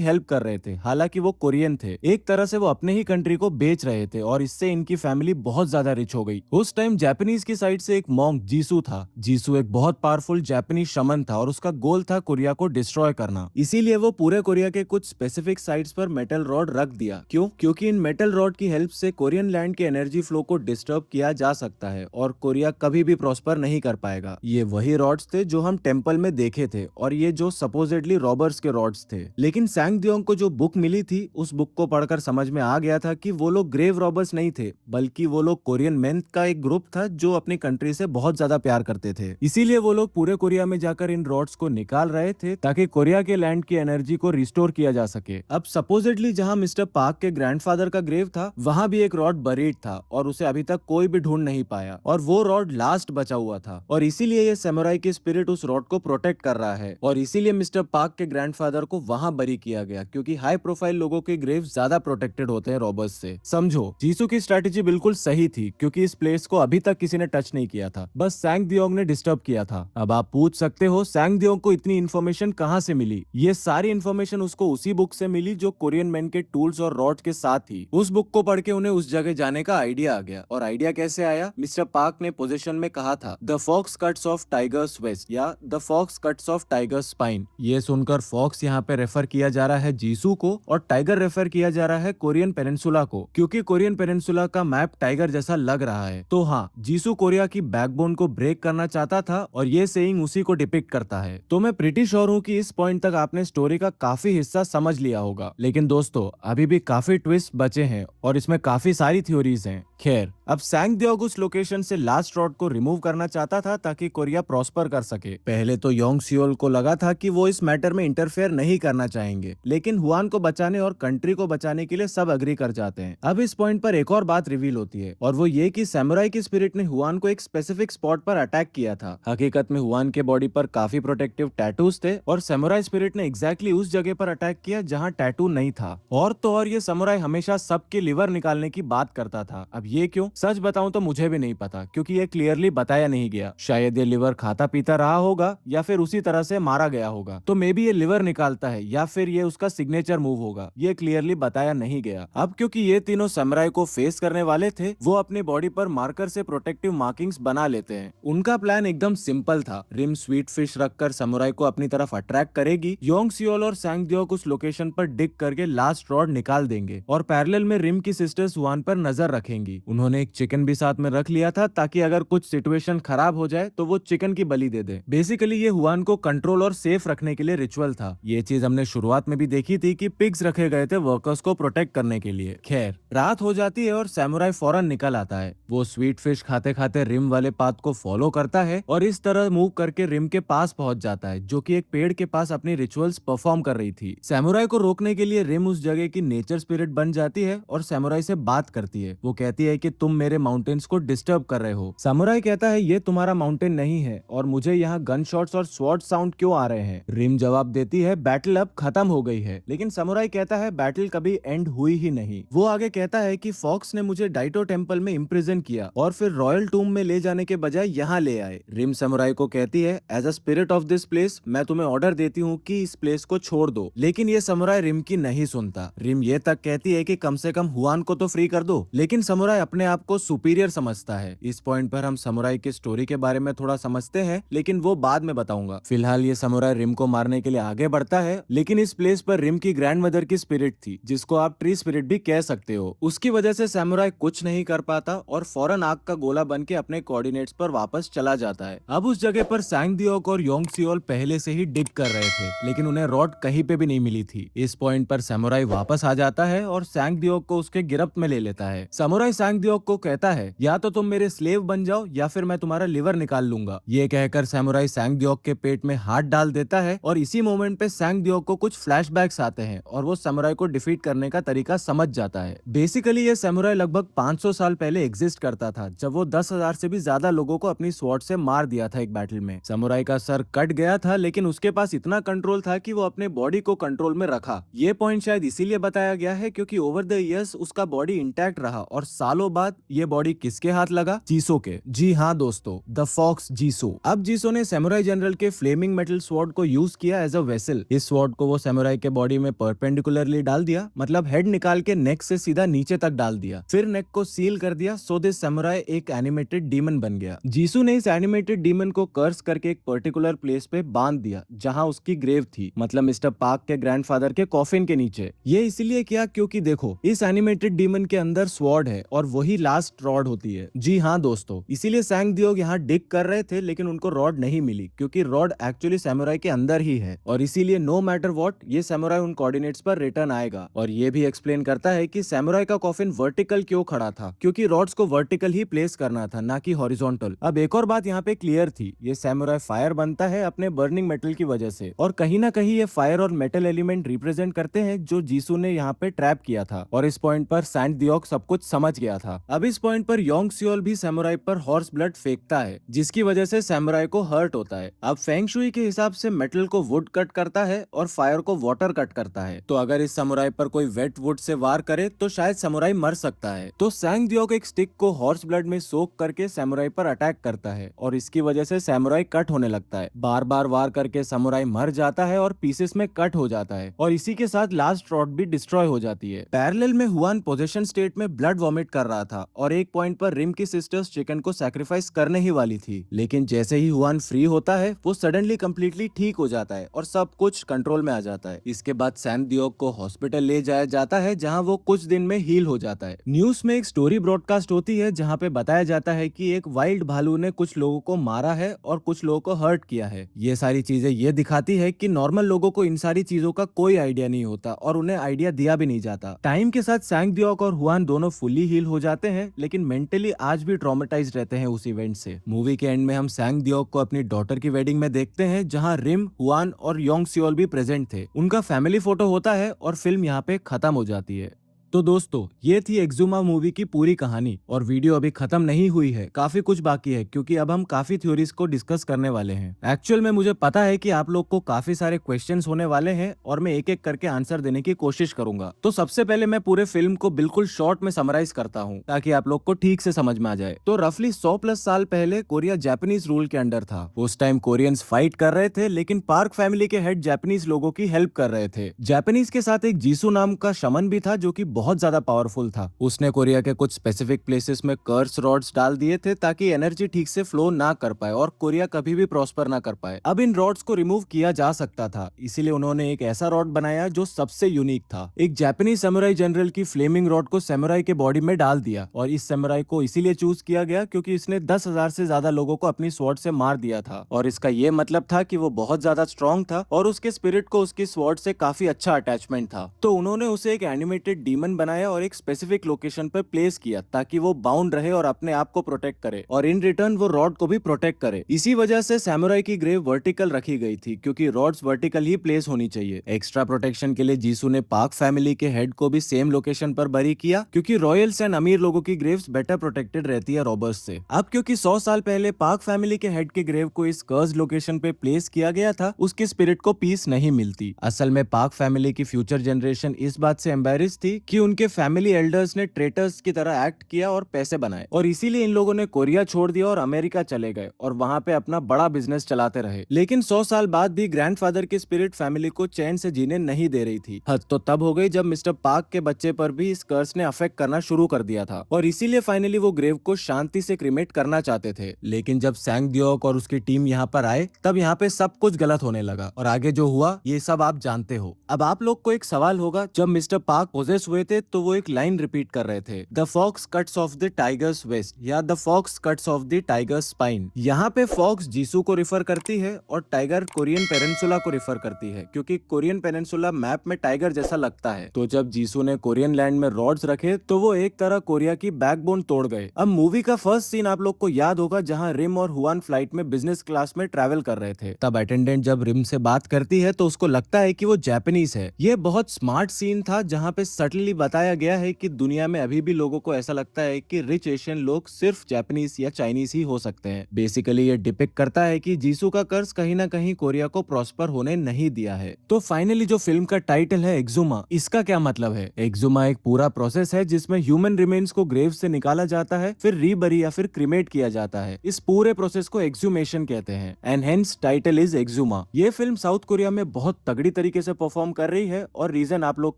हेल्प कर रहे थे। हालांकि वो कोरियन थे, एक तरह से वो अपने ही कंट्री को बेच रहे थे और इससे इनकी फैमिली बहुत ज्यादा रिच हो गई। उस टाइम जापानीज की साइड से एक मॉन्क जीसू था। जीसू एक बहुत पावरफुल जापानीज शमन था और उसका गोल था कोरिया को डिस्ट्रॉय करना। इसीलिए वो पूरे कोरिया के कुछ स्पेसिफिक साइट्स पर मेटल रॉड रख दिया। क्यों? क्योंकि इन मेटल रॉड की हेल्प से कोरियन लैंड के एनर्जी फ्लो को डिस्टर्ब किया जा सकता है और कोरिया कभी भी प्रॉस्पर नहीं कर पाएगा। ये वही रॉड्स थे जो हम टेम्पल में देखे थे और ये जो सपोजिटली रॉबर्स के रॉड्स थे। लेकिन सैंगद्योंग को जो बुक मिली थी, उस बुक को पढ़कर समझ में आ गया था कि वो लोग ग्रेव रॉबर्स नहीं थे, बल्कि वो लोग कोरियन मेन का एक ग्रुप था जो अपनी कंट्री से बहुत ज्यादा प्यार करते थे। इसीलिए वो लोग पूरे कोरिया में जाकर इन रॉड्स को निकाल रहे थे ताकि कोरिया के लैंड की एनर्जी को रिस्टोर किया जा सके। अब सपोजिटली जहां मिस्टर पार्क के ग्रैंडफादर का ग्रेव था, वहां भी एक रॉड बरीड था और उसे अभी तक कोई भी ढूंढ नहीं पाया और वो रॉड लास्ट बचा हुआ था और इसीलिए ये सैमुराई की स्पिरिट उस रॉड को प्रोटेक्ट कर रहा है और इसीलिए मिस्टर पार्क के ग्रैंडफादर को वहां बरी किया गया, क्योंकि हाई प्रोफाइल लोगों के ग्रेव ज्यादा प्रोटेक्टेड होते हैं रॉबर्स से। समझो, जीसू की स्ट्रेटेजी बिल्कुल सही थी, क्योंकि इस प्लेस को अभी तक किसी ने टच नहीं किया था, बस सैंगद्योंग ने डिस्टर्ब किया था। अब आप पूछ सकते हो सैंगद्योंग को इतनी इन्फॉर्मेशन कहां से मिली? ये सारी इन्फॉर्मेशन उसको उसी बुक से मिली जो कोरियन मैन के टूल्स और रॉड के साथ थी। उस बुक को पढ़ के उन्हें उस जगह जाने का आइडिया आ गया। और आइडिया कैसे आया? मिस्टर पार्क ने पोजीशन में कहा था the fox cuts off tiger's waist या the fox cuts off tiger's spine. ये सुनकर फॉक्स यहाँ पे रेफर किया जा रहा है जीसू को और टाइगर रेफर किया जा रहा है कोरियन पेनिनसुला को, क्योंकि कोरियन पेनिनसुला का मैप टाइगर जैसा लग रहा है। तो हाँ, जीसू कोरिया की बैकबोन को ब्रेक करना चाहता था और ये सेइंग उसी को डिपिक्ट करता है। तो मैं प्रीटी श्योर हूँ कि इस पॉइंट तक आपने स्टोरी का काफी हिस्सा समझ लिया होगा, लेकिन दोस्तों अभी भी काफी ट्विस्ट बचे हैं और इसमें काफी सारी थ्योरीज हैं। खैर, अब सैंगद्योंग उस लोकेशन से लास्ट रॉड को रिमूव करना चाहता था ताकि कोरिया प्रॉस्पर कर सके। पहले तो योंग सियोल को लगा था कि वो इस मैटर में इंटरफेयर नहीं करना चाहेंगे, लेकिन हुआन को बचाने और कंट्री को बचाने के लिए सब अग्री कर जाते हैं। अब इस पॉइंट पर एक और बात रिवील होती है और वो ये कि सैमुराई की स्पिरिट ने हुआन को एक स्पेसिफिक स्पॉट पर अटैक किया था। हकीकत में हुआन के बॉडी पर काफी प्रोटेक्टिव टैटूज थे और सैमुराई स्पिरिट ने एग्जैक्टली उस जगह पर अटैक किया जहाँ टैटू नहीं था। और तो और ये सैमुराई हमेशा सबके लिवर निकालने की बात करता था। अब ये क्यों? सच बताऊं तो मुझे भी नहीं पता, क्योंकि ये क्लियरली बताया नहीं गया। शायद ये लिवर खाता पीता रहा होगा या फिर उसी तरह से मारा गया होगा, तो मे बी ये लिवर निकालता है या फिर ये उसका सिग्नेचर मूव होगा। ये क्लियरली बताया नहीं गया। अब क्योंकि ये तीनों सैमुराई को फेस करने वाले थे, वो अपनी बॉडी पर मार्कर से प्रोटेक्टिव मार्किंग्स बना लेते हैं। उनका प्लान एकदम सिंपल था। रिम स्वीट फिश रखकर सैमुराई को अपनी तरफ अट्रैक्ट करेगी। योंग सियोल और सैंगद्योंग उस लोकेशन पर डिग करके लास्ट रॉड निकाल देंगे और पैरेलल में रिम की सिस्टर्स हुआन पर नजर रखेंगी। उन्होंने एक चिकन भी साथ में रख लिया था ताकि अगर कुछ सिचुएशन खराब हो जाए तो वो चिकन की बलि दे दे। बेसिकली ये हुआन को कंट्रोल और सेफ रखने के लिए रिचुअल था। ये चीज हमने शुरुआत में भी देखी थी कि पिग्स रखे गए थे वर्कर्स को प्रोटेक्ट करने के लिए। खैर, रात हो जाती है और सैमुराई फौरन निकल आता है। वो स्वीट फिश खाते खाते रिम वाले पाथ को फॉलो करता है और इस तरह मूव करके रिम के पास पहुंच जाता है, जो कि एक पेड़ के पास अपनी रिचुअल्स परफॉर्म कर रही थी। सैमुराई को रोकने के लिए रिम उस जगह की नेचर स्पिरिट बन जाती है और सैमुराई से बात करती है। वो कहती है कि तुम मेरे माउंटेन्स को डिस्टर्ब कर रहे हो। सैमुराई कहता है ये तुम्हारा माउंटेन नहीं है और मुझे यहाँ गन शॉट्स और स्वॉर्ड साउंड क्यों आ रहे हैं? रिम जवाब देती है बैटल अब खत्म हो गई है, लेकिन सैमुराई कहता है बैटल कभी एंड हुई ही नहीं। वो आगे कहता है कि फॉक्स ने मुझे डाइटो टेम्पल में इम्प्रिजन किया और फिर रॉयल टूम में ले जाने के बजाय यहाँ ले आए। रिम सैमुराई को कहती है as a spirit of this place मैं तुम्हें ऑर्डर देती हूँ कि इस प्लेस को छोड़ दो, लेकिन ये सैमुराई रिम की नहीं सुनता। रिम ये तक कहती है कि कम से कम हुआन को तो फ्री कर दो, लेकिन सैमुराई अपने आप को सुपीरियर समझता है। इस पॉइंट पर हम सैमुराई की स्टोरी के बारे में थोड़ा समझते हैं, लेकिन वो बाद में बताऊंगा। फिलहाल ये सैमुराई रिम को मारने के लिए आगे बढ़ता है, लेकिन इस प्लेस पर रिम की ग्रैंडमदर की स्पिरिट थी, जिसको आप ट्री स्पिरिट भी कह सकते हो। उसकी वजह से सैमुराई कुछ नहीं कर पाता और फौरन आग का गोला बन के अपने कोऑर्डिनेट्स पर और वापस चला जाता है। अब उस जगह पर सैंग दियोक और योंग सियोल पहले से ही डिग कर रहे थे, लेकिन उन्हें रॉड कहीं पे भी नहीं मिली थी। इस पॉइंट पर सैमुराई वापस आ जाता है और सैंग दियोक को उसके गिरफ्त में ले लेता है। सैमुराई सैंग दियोक को कहता है, या तो तुम मेरे स्लेव बन जाओ या फिर मैं तुम्हारा लिवर निकाल लूंगा। ये कहकर सैमुराई सैंग दियोक के पेट में हाथ डाल देता है और इसी मोमेंट पे सैंग दियोक को कुछ फ्लैशबैक्स आते हैं और वो सैमुराई को डिफीट करने का तरीका समझ जाता है। बेसिकली ये सैमुराई लगभग 500 साल पहले एग्जिस्ट करता था, जब वो 10,000 से भी ज्यादा लोगों को अपनी स्वॉर्ड से मार दिया था एक बैटल में। सैमुराई का सर कट गया था, लेकिन उसके पास इतना कंट्रोल था कि वो अपने बॉडी को कंट्रोल में रखा। ये पॉइंट शायद इसीलिए बताया गया है क्योंकि ओवर द इयर्स उसका बॉडी इंटैक्ट रहा और सालों बाद ये बॉडी किसके हाथ लगा? जीसो के। जी हाँ दोस्तों, द फॉक्स जीसो। अब जीसो ने सैमुराई जनरल के फ्लेमिंग मेटल स्वॉर्ड को यूज किया एज अ वेसल। इस स्वॉर्ड को वो सैमुराई के बॉडी में परपेंडिकुलरली डाल दिया, मतलब हेड निकाल के नेक से सीधा नीचे तक डाल दिया, फिर नेक को सील कर दिया। सो दिस सैमुराई एक एनिमेटेड डीमन बन गया। जीसू ने इस एनिमेटेड डीमन को कर्स करके एक पर्टिकुलर प्लेस पे बांध दिया जहां उसकी ग्रेव थी, मतलब मिस्टर पार्क के ग्रैंडफादर के कॉफिन के नीचे। ये इसलिए किया क्योंकि देखो, इस एनिमेटेड डीमन के अंदर स्वॉर्ड है और वही लास्ट रॉड होती है। जी हाँ दोस्तों, इसीलिए सैंग दियोग यहाँ डिग कर रहे थे, लेकिन उनको रॉड नहीं मिली क्योंकि रॉड एक्चुअली सैमुराई के अंदर ही है और इसीलिए नो मैटर व्हाट ये सैमुराई उन कोऑर्डिनेट्स पर रिटर्न आएगा। और ये भी एक्सप्लेन करता है कि सैमुराई का कॉफिन वर्टिकल क्यों खड़ा था, क्योंकि रॉड्स को वर्टिकल ही प्लेस करना था, ना कि हॉरिजॉन्टल। अब एक और बात यहाँ पे क्लियर थी, ये सैमुराई फायर बनता है अपने बर्निंग मेटल की वजह से, और कहीं ना कहीं ये फायर और मेटल एलिमेंट रिप्रेजेंट करते हैं जो जीसू ने यहाँ पे ट्रैप किया था। और इस पॉइंट पर सैंग दियोक सब कुछ समझ गया था। अब इस पॉइंट पर योंग सियोल भी सैमुराई पर हॉर्स ब्लड फेंकता है, जिसकी वजह से सैमुराई को हर्ट होता है। अब फेंग शुई के हिसाब से मेटल को वुड कट करता है और फायर को वाटर कट करता है, तो अगर इस समुराई पर कोई वेट वुड से वार करे तो शायद समुराई मर सकता है। तो सैंग दियोक एक स्टिक को हॉर्स ब्लड में सोक करके समुराई पर अटैक करता है और इसकी वजह से समुराई कट होने लगता है। बार बार वार करके समुराई मर जाता है और पीसेस में कट हो जाता है और इसी के साथ लास्ट रॉड भी डिस्ट्रॉय हो जाती है। पैरेलल में हुआन पोजेशन स्टेट में ब्लड वॉमिट कर रहा था और एक पॉइंट पर रिम की सिस्टर्स चिकन को सैक्रिफाइस करने ही वाली थी, लेकिन जैसे ही हुआन फ्री होता है वो सडनली कंप्लीटली ठीक हो जाता है और सब कुछ कंट्रोल में आ जाता है। इसके बाद सैंग दियोक को हॉस्पिटल ले जाया जाता है जहां वो कुछ दिन में हील हो जाता है। न्यूज में एक स्टोरी ब्रॉडकास्ट होती है जहां पे बताया जाता है कि एक वाइल्ड भालू ने कुछ लोगों को मारा है और कुछ लोगों को हर्ट किया है। ये सारी चीजें ये दिखाती है कि नॉर्मल लोगों को इन सारी चीजों का कोई आइडिया नहीं होता और उन्हें आइडिया दिया भी नहीं जाता। टाइम के साथ सैंग दियोक और हुआन दोनों फुली हील हो जाते हैं, लेकिन मेंटली आज भी ट्रॉमेटाइज्ड रहते हैं उस इवेंट से। मूवी के एंड में हम सैंग दियोक को अपनी डॉटर की वेडिंग में देखते हैं जहां रिम, हुआन और योंग सियोल भी प्रेजेंट थे। उनका फैमिली फोटो होता है और फिल्म यहाँ पे खत्म हो जाती है। तो दोस्तों, ये थी एक्जुमा मूवी की पूरी कहानी और वीडियो अभी खत्म नहीं हुई है, काफी कुछ बाकी है क्योंकि अब हम काफी थ्योरीज को डिस्कस करने वाले हैं। एक्चुअल में मुझे पता है कि आप लोग को काफी सारे क्वेश्चंस होने वाले हैं और मैं एक एक करके आंसर देने की कोशिश करूंगा। तो सबसे पहले मैं पूरे फिल्म को बिल्कुल शॉर्ट में समराइज करता हूँ ताकि आप लोग को ठीक से समझ में आ जाए। तो रफली 100+ साल पहले कोरिया जापानीज रूल के अंडर था। उस टाइम कोरियंस फाइट कर रहे थे, लेकिन पार्क फैमिली के हेड जापानीज लोगों की हेल्प कर रहे थे। जापानीज के साथ एक जीसू नाम का शमन भी था जो की बहुत ज्यादा पावरफुल था। उसने कोरिया के कुछ स्पेसिफिक प्लेसेस में कर्स रॉड्स डाल दिए थे ताकि एनर्जी ठीक से फ्लो ना कर पाए और कोरिया कभी भी प्रॉस्पर ना कर पाए। अब इन रॉड्स को रिमूव किया जा सकता था, इसीलिए उन्होंने एक ऐसा रॉड बनाया जो सबसे यूनिक था। एक जापानीज समुराई जनरल की फ्लेमिंग रॉड को समुराई के बॉडी में डाल दिया और इस समुराई को इसीलिए चूज किया गया क्योंकि इसने 10,000 से ज्यादा लोगों को अपनी स्वॉर्ड से मार दिया था और इसका ये मतलब था कि वो बहुत ज्यादा स्ट्रॉन्ग था और उसके स्पिरिट को उसकी स्वॉर्ड से काफी अच्छा अटैचमेंट था। तो उन्होंने उसे एक एनिमेटेड डीमन बनाया और एक स्पेसिफिक लोकेशन पर प्लेस किया ताकि वो बाउंड रहे और अपने आप को प्रोटेक्ट करे और इन रिटर्न वो रॉड को भी प्रोटेक्ट करे। इसी वजह से सैमुराई की ग्रेव वर्टिकल रखी गई थी क्योंकि रॉड्स वर्टिकल ही प्लेस होनी चाहिए। एक्स्ट्रा प्रोटेक्शन के लिए जीसू ने पार्क फैमिली के हेड को भी सेम लोकेशन पर बरी किया क्योंकि रॉयल्स एंड अमीर लोगों की ग्रेव्स बेटर प्रोटेक्टेड रहती है रॉबर्स से। अब क्योंकि 100 साल पहले पार्क फैमिली के हेड के ग्रेव को इस कर्स लोकेशन पे प्लेस किया गया था, उसके स्पिरिट को पीस नहीं मिलती। असल में पार्क फैमिली की फ्यूचर जनरेशन इस बात से एम्बैरेस थी कि उनके फैमिली एल्डर्स ने ट्रेटर्स की तरह एक्ट किया और पैसे बनाए और इसीलिए इन लोगों ने कोरिया छोड़ दिया और अमेरिका चले गए और वहां पे अपना बड़ा बिजनेस चलाते रहे। लेकिन 100 साल बाद भी ग्रैंडफादर की स्पिरिट फैमिली को चैन से जीने नहीं दे रही थी। हद तो तब हो गई जब मिस्टर पार्क के बच्चे पर भी इस कर्स ने अफेक्ट करना शुरू कर दिया था और इसीलिए फाइनली वो ग्रेव को शांति से क्रिमेट करना चाहते थे। लेकिन जब सैंग दियोक और उसकी टीम यहाँ पर आए तब यहाँ पे सब कुछ गलत होने लगा और आगे जो हुआ ये सब आप जानते हो। अब आप लोग को एक सवाल होगा, जब मिस्टर पार्क पोजेस हुए थे तो वो एक लाइन रिपीट कर रहे थे, the fox cuts off the tiger's waist या the fox cuts off the tiger's spine. यहाँ पे फॉक्स जीसू को रिफर करती है और टाइगर कोरियन पेनिनसुला को रिफर करती है, क्योंकि कोरियन पेनिनसुला मैप में टाइगर जैसा लगता है। तो जब जीसू ने कोरियन लैंड में रॉड्स रखे तो वो एक तरह कोरिया की बैकबोन तोड़ गए। अब मूवी का फर्स्ट सीन आप लोग को याद होगा जहाँ रिम और हुआन फ्लाइट में बिजनेस क्लास में ट्रैवल कर रहे थे। तब अटेंडेंट जब रिम से बात करती है तो उसको लगता है कि वो जापानीज है। ये बहुत स्मार्ट सीन था जहाँ पे सटली बताया गया है कि दुनिया में अभी भी लोगों को ऐसा लगता है कि रिच एशियन लोग सिर्फ जापानीज या चाइनीज ही हो सकते हैं। बेसिकली ये डिपिक्ट करता है कि जीसू का कर्ज कहीं ना कहीं कोरिया को प्रॉस्पर होने नहीं दिया है। तो फाइनली जो फिल्म का टाइटल है एक्सुमा, इसका क्या मतलब है? एक्सुमा एक पूरा प्रोसेस है जिसमें ह्यूमन रिमेन्स को ग्रेव से निकाला जाता है, फिर रीबरी या फिर क्रिमेट किया जाता है। इस पूरे प्रोसेस को एक्सुमेशन कहते हैं एंड हेंस टाइटल इज एक्सुमा। ये फिल्म साउथ कोरिया में बहुत तगड़ी तरीके से परफॉर्म कर रही है और रीजन आप लोग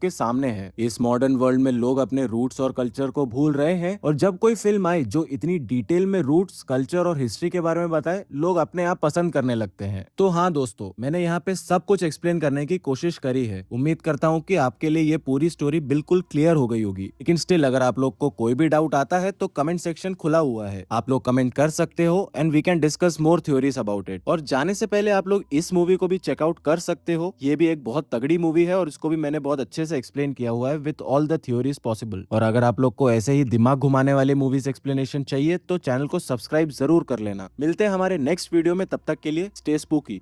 के सामने है। इस मॉडर्न वर्ल्ड में लोग अपने रूट्स और कल्चर को भूल रहे हैं और जब कोई फिल्म आए जो इतनी डिटेल में रूट्स, कल्चर और हिस्ट्री के बारे में बताए, लोग अपने आप पसंद करने लगते हैं। तो हाँ दोस्तों, मैंने यहाँ पे सब कुछ एक्सप्लेन करने की कोशिश करी है। उम्मीद करता हूँ कि आपके लिए ये पूरी स्टोरी बिल्कुल क्लियर हो गई होगी। लेकिन स्टिल अगर आप लोग को कोई भी डाउट आता है तो कमेंट सेक्शन खुला हुआ है, आप लोग कमेंट कर सकते हो and we can discuss more theories about it. और जाने से पहले आप लोग इस मूवी को भी चेकआउट कर सकते हो। ये भी एक बहुत तगड़ी मूवी है और इसको भी मैंने बहुत अच्छे से एक्सप्लेन किया हुआ है with all the theories possible. और अगर आप लोग को ऐसे ही दिमाग घुमाने वाले मूवीज एक्सप्लेनेशन चाहिए तो चैनल को सब्सक्राइब जरूर कर लेना। मिलते हैं हमारे नेक्स्ट वीडियो में, तब तक के लिए स्टे स्पूकी।